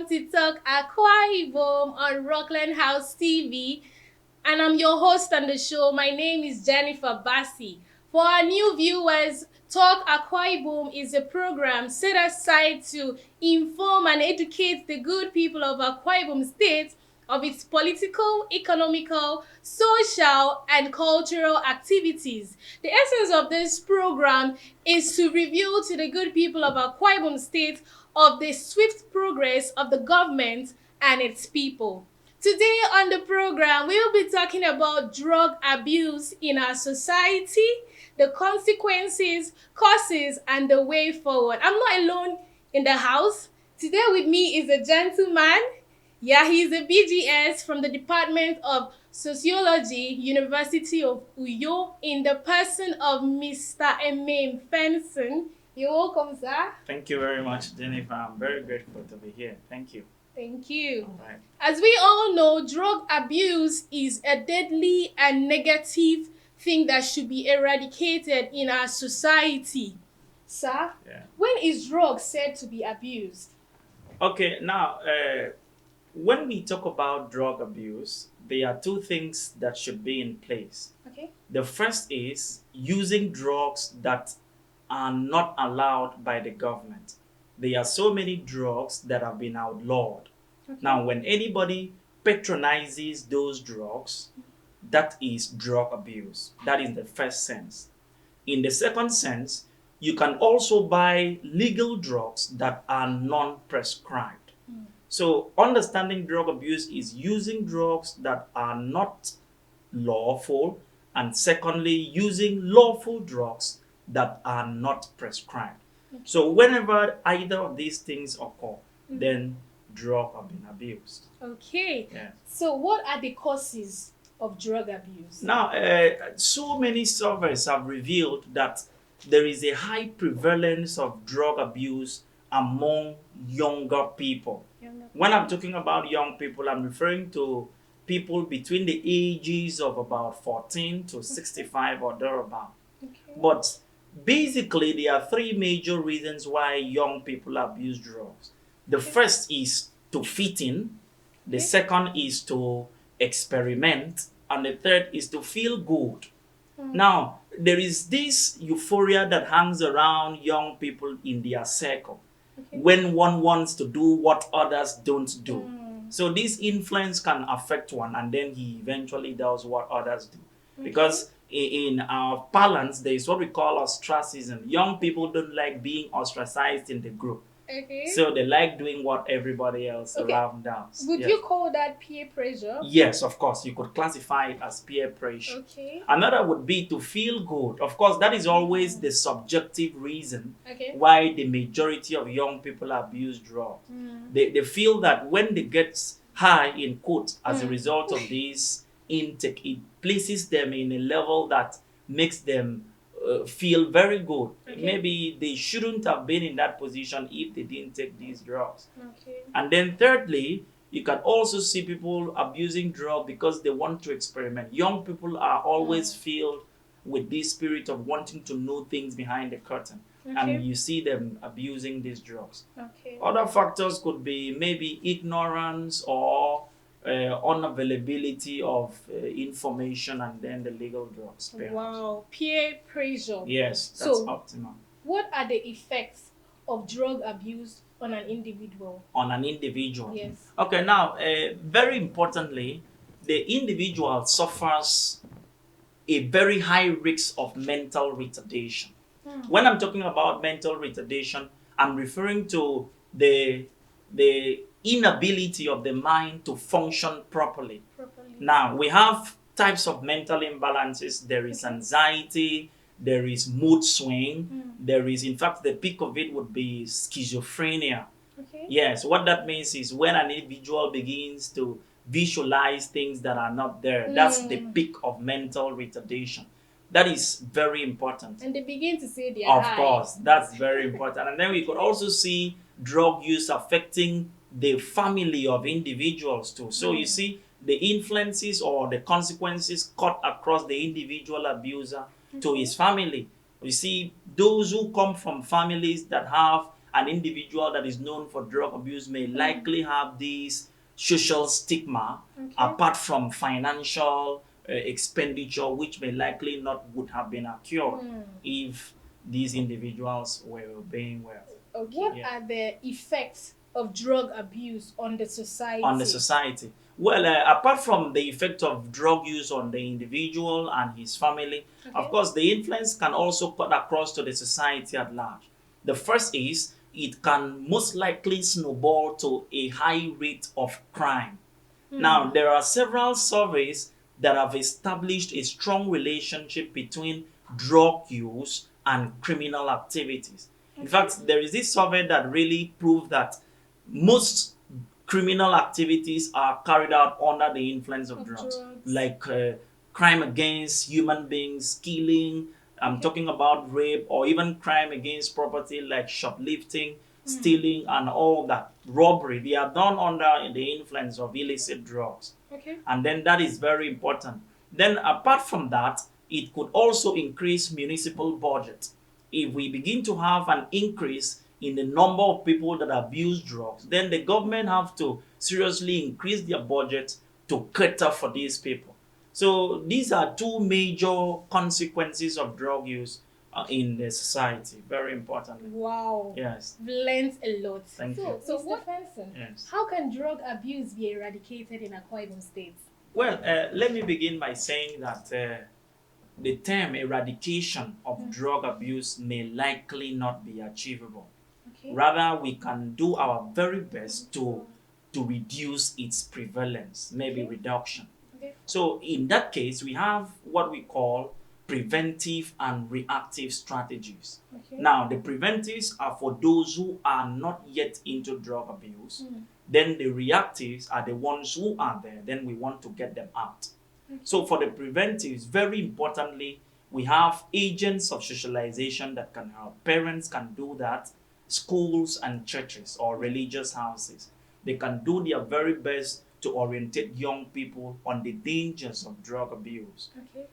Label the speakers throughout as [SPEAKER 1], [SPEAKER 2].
[SPEAKER 1] welcome to Talk Akwa Ibom on Rockland House TV. And I'm your host on the show. My name is Jennifer Bassi. For our new viewers, Talk Akwa Ibom is a program set aside to inform and educate the good people of Akwa Ibom State of its political, economical, social, and cultural activities. The essence of this program is to reveal to the good people of Akwa Ibom State of the swift progress of the government and its people. Today on the program, we will be talking about drug abuse in our society, the consequences, causes, and the way forward. I'm not alone in the house. Today with me is a gentleman. Yeah, he's a BGS from the Department of Sociology, University of Uyo, in the person of Mr. Emem Fenson. You're welcome, sir.
[SPEAKER 2] Thank you very much, Jennifer. I'm very grateful to be here. Thank you.
[SPEAKER 1] Thank you.
[SPEAKER 2] All right.
[SPEAKER 1] As we all know, drug abuse is a deadly and negative thing that should be eradicated in our society. Sir,
[SPEAKER 2] Yeah.
[SPEAKER 1] when is drug said to be abused?
[SPEAKER 2] Okay, now, when we talk about drug abuse, there are two things that should be in place.
[SPEAKER 1] Okay.
[SPEAKER 2] The first is using drugs that are not allowed by the government. There are so many drugs that have been outlawed.
[SPEAKER 1] Okay.
[SPEAKER 2] Now, when anybody patronizes those drugs, that is drug abuse. That is the first sense. In the second sense, you can also buy legal drugs that are non-prescribed. So understanding drug abuse is using drugs that are not lawful, and secondly, using lawful drugs that are not prescribed. So whenever either of these things occur, then drug have been abused.
[SPEAKER 1] Okay.
[SPEAKER 2] Yeah.
[SPEAKER 1] So what are the causes of drug abuse?
[SPEAKER 2] Now, so many surveys have revealed that there is a high prevalence of drug abuse among younger people. When I'm talking about young people, I'm referring to people between the ages of about 14 to 65 or thereabout.
[SPEAKER 1] Okay.
[SPEAKER 2] But basically, there are three major reasons why young people abuse drugs. The first is to fit in, the second is to experiment, and the third is to feel good. Now, there is this euphoria that hangs around young people in their circle when one wants to do what others don't do. So this influence can affect one, and then he eventually does what others do. Because in our parlance, there is what we call ostracism. Young people don't like being ostracized in the group.
[SPEAKER 1] Okay.
[SPEAKER 2] So they like doing what everybody else around does.
[SPEAKER 1] Would you call that peer pressure?
[SPEAKER 2] Yes, of course. You could classify it as peer pressure.
[SPEAKER 1] Okay.
[SPEAKER 2] Another would be to feel good. Of course, that is always the subjective reason
[SPEAKER 1] Okay.
[SPEAKER 2] why the majority of young people abuse drugs. They feel that when they get high, in quotes, as a result of this intake, it places them in a level that makes them feel very good.
[SPEAKER 1] Okay.
[SPEAKER 2] Maybe they shouldn't have been in that position if they didn't take these drugs.
[SPEAKER 1] Okay.
[SPEAKER 2] And then thirdly, you can also see people abusing drugs because they want to experiment. Young people are always filled with this spirit of wanting to know things behind the curtain.
[SPEAKER 1] Okay.
[SPEAKER 2] And you see them abusing these drugs.
[SPEAKER 1] Okay.
[SPEAKER 2] Other factors could be maybe ignorance or unavailability of information, and then the legal drugs. Perhaps.
[SPEAKER 1] Wow, peer pressure.
[SPEAKER 2] Yes, that's
[SPEAKER 1] So,
[SPEAKER 2] optimal.
[SPEAKER 1] what are the effects of drug abuse on an individual?
[SPEAKER 2] On an individual.
[SPEAKER 1] Yes.
[SPEAKER 2] Okay, now, very importantly, the individual suffers a very high risk of mental retardation. When I'm talking about mental retardation, I'm referring to the inability of the mind to function properly. Now, we have types of mental imbalances. There is anxiety, there is mood swing, there is, in fact, the peak of it would be schizophrenia.
[SPEAKER 1] Okay.
[SPEAKER 2] Yes, what that means is when an individual begins to visualize things that are not there, that's the peak of mental retardation. That is very important.
[SPEAKER 1] And they begin to say they
[SPEAKER 2] Of
[SPEAKER 1] are high.
[SPEAKER 2] course, that's very important. And then we could also see drug use affecting the family of individuals too. So you see, the influences or the consequences cut across the individual abuser to his family. You see, those who come from families that have an individual that is known for drug abuse may likely have this social stigma apart from financial expenditure, which may likely not would have been occurred if these individuals were obeying well.
[SPEAKER 1] Okay. What are the effects of drug abuse on the society?
[SPEAKER 2] On the society. Well, apart from the effect of drug use on the individual and his family, of course, the influence can also cut across to the society at large. The first is it can most likely snowball to a high rate of crime. Now, there are several surveys that have established a strong relationship between drug use and criminal activities. In fact, there is this survey that really proved that most criminal activities are carried out under the influence of drugs, like crime against human beings, killing. I'm talking about rape, or even crime against property like shoplifting, stealing, and all that. Robbery, they are done under the influence of illicit drugs. And then that is very important. Then apart from that, it could also increase municipal budget. If we begin to have an increase in the number of people that abuse drugs, then the government have to seriously increase their budget to cater for these people. So these are two major consequences of drug use in the society. Very important.
[SPEAKER 1] Wow.
[SPEAKER 2] Yes.
[SPEAKER 1] We've learned a lot.
[SPEAKER 2] Thank you.
[SPEAKER 1] So Mr. Fenson,
[SPEAKER 2] Yes.
[SPEAKER 1] how can drug abuse be eradicated in Akwa Ibom State?
[SPEAKER 2] Well, let me begin by saying that the term eradication of drug abuse may likely not be achievable. Rather, we can do our very best to reduce its prevalence, maybe reduction. So in that case, we have what we call preventive and reactive strategies. Now, the preventives are for those who are not yet into drug abuse. Then the reactives are the ones who are there. Then we want to get them out. So for the preventives, very importantly, we have agents of socialization that can help. Parents can do that. Schools and churches or religious houses, they can do their very best to orientate young people on the dangers of drug abuse.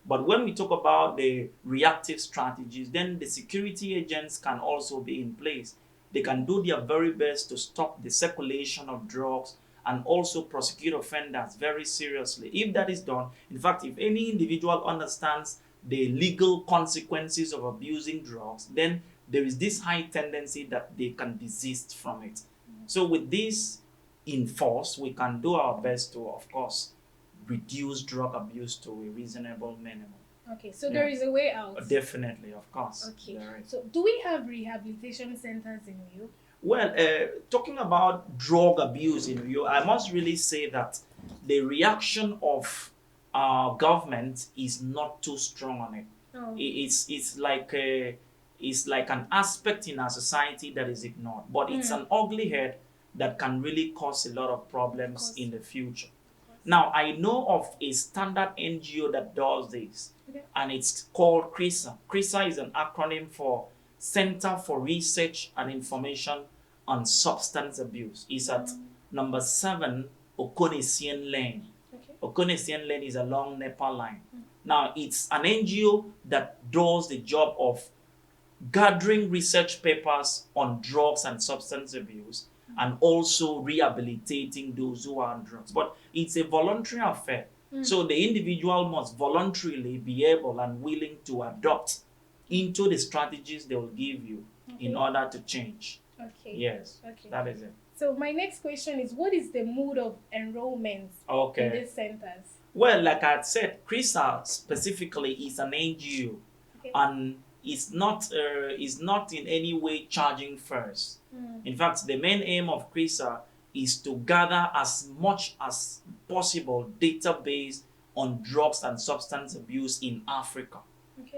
[SPEAKER 2] But when we talk about the reactive strategies, then the security agents can also be in place. They can do their very best to stop the circulation of drugs and also prosecute offenders very seriously. If that is done, in fact, if any individual understands the legal consequences of abusing drugs, then there is this high tendency that they can desist from it. So with this in force, we can do our best to, of course, reduce drug abuse to a reasonable minimum.
[SPEAKER 1] Okay, so there is a way out.
[SPEAKER 2] Definitely, of course.
[SPEAKER 1] Okay, so do we have rehabilitation centers in you?
[SPEAKER 2] Well, talking about drug abuse in Rio, I must really say that the reaction of our government is not too strong on it. It's like an aspect in our society that is ignored, but it's an ugly head that can really cause a lot of problems in the future. Now, I know of a standard NGO that does this, and it's called CRISA. CRISA is an acronym for Center for Research and Information on Substance Abuse. It's at number 7 Okonesien Lane. Okonesien Lane is along Nepal line. Now, it's an NGO that does the job of gathering research papers on drugs and substance abuse and also rehabilitating those who are on drugs. But it's a voluntary affair. So the individual must voluntarily be able and willing to adopt into the strategies they will give you in order to change. Yes, that is it.
[SPEAKER 1] So my next question is, what is the mood of enrollment in these centers?
[SPEAKER 2] Well, like I said, CRISA specifically is an NGO and is not in any way charging first. In fact, the main aim of CRISA is to gather as much as possible database on drugs and substance abuse in Africa.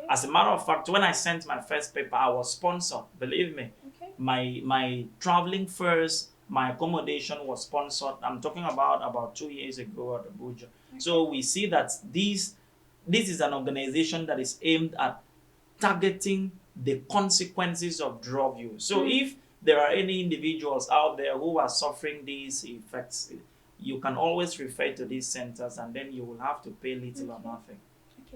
[SPEAKER 2] As a matter of fact, when I sent my first paper, I was sponsored. Believe me, my traveling first, my accommodation was sponsored. I'm talking about 2 years ago at Abuja. So we see that this is an organization that is aimed at targeting the consequences of drug use. So if there are any individuals out there who are suffering these effects, you can always refer to these centers and then you will have to pay little or nothing.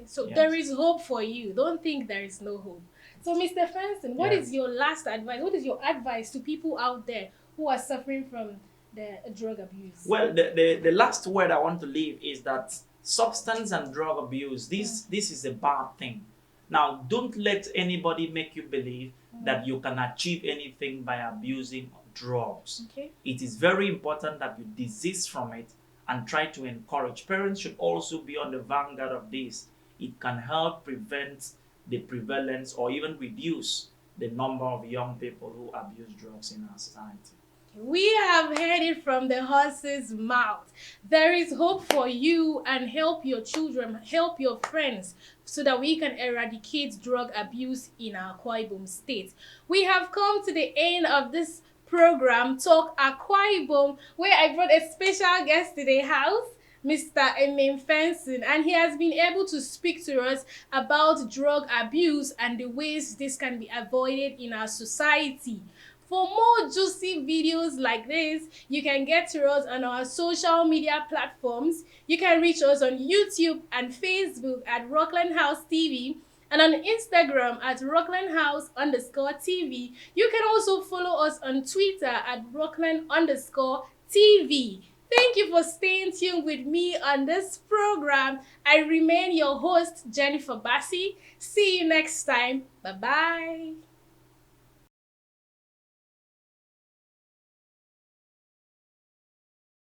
[SPEAKER 1] So there is hope for you. Don't think there is no hope. So, Mr. Fenson, what is
[SPEAKER 2] Yes.
[SPEAKER 1] your last advice? What is your advice to people out there who are suffering from the drug abuse?
[SPEAKER 2] Well, the last word I want to leave is that substance and drug abuse,
[SPEAKER 1] Mm.
[SPEAKER 2] this is a bad thing. Now, don't let anybody make you believe that you can achieve anything by abusing drugs.
[SPEAKER 1] Okay.
[SPEAKER 2] It is very important that you desist from it and try to encourage. Parents should also be on the vanguard of this. It can help prevent the prevalence or even reduce the number of young people who abuse drugs in our society.
[SPEAKER 1] We have heard it from the horse's mouth. There is hope for you, and help your children, help your friends, so that we can eradicate drug abuse in our Akwa Ibom state. We have come to the end of this program, Talk Akwa Ibom, where I brought a special guest to the house, Mr. Emem Fenson, and he has been able to speak to us about drug abuse and the ways this can be avoided in our society. For more juicy videos like this, you can get to us on our social media platforms. You can reach us on YouTube and Facebook at Rockland House TV, and on Instagram at Rockland House_TV. You can also follow us on Twitter at Rockland_TV. Thank you for staying tuned with me on this program. I remain your host, Jennifer Bassi. See you next time. Bye bye.